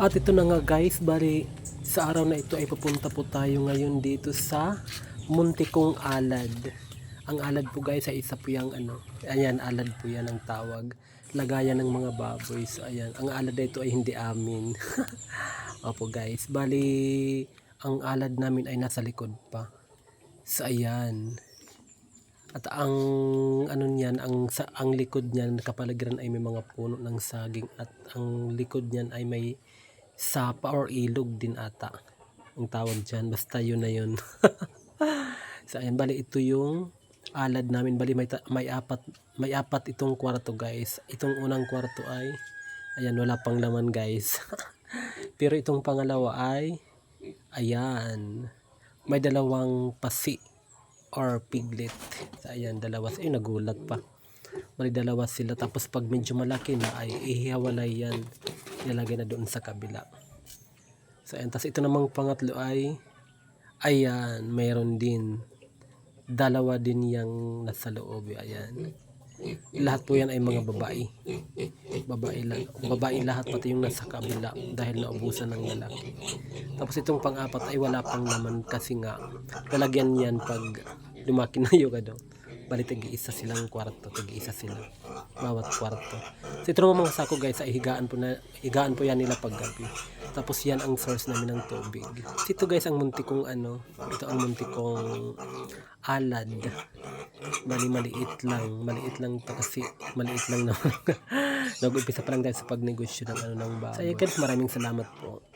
At ito na nga guys, bali sa araw na ito ay pupunta po tayo ngayon dito sa Muntikong Alad. Ang alad po guys ay isa po yung ayan, alad po yan ang tawag. Lagayan ng mga baboy. So ayan, ang alad na ito ay hindi amin. Opo guys, bali ang alad namin ay nasa likod pa. So ayan. At ang niyan, ang likod niyan kapaligiran ay may mga puno ng saging at ang likod niyan ay may sapa or ilog din ata ang tawag dyan, basta yun na yun. So ayan, bali ito yung alad namin, bali may apat itong kwarto guys. Itong unang kwarto ay ayan, wala pang laman guys. Pero itong pangalawa ay ayan, may dalawang pasi or piglet. So ayan, dalawa, ay nagulat pa, bali dalawa sila. Tapos pag medyo malaki na ay ihiwalay yan, ilalagay na doon sa kabila. So ayan, tas ito namang pangatlo ay ayan, mayroon din dalawa din yang nasa loob. Ayan, lahat po yan ay mga babae, babae lahat, pati yung nasa kabila dahil naubusan ng lalaki. Tapos itong pang-apat ay wala pang naman kasi nga lalagyan yan pag lumaki na yung bali tag-iisa silang kwarto, tag-iisa sila bawat kwarto. So ito naman mga sako guys ay higaan po yan nila pag gabi. Tapos yan ang source namin ng tubig. So ito guys ang muntikong ito ang muntikong alad. Bali maliit lang to kasi maliit lang naman. Nag-umpisa pa lang dahil sa pagnegosyo ng ng baboy. So guys, maraming salamat po.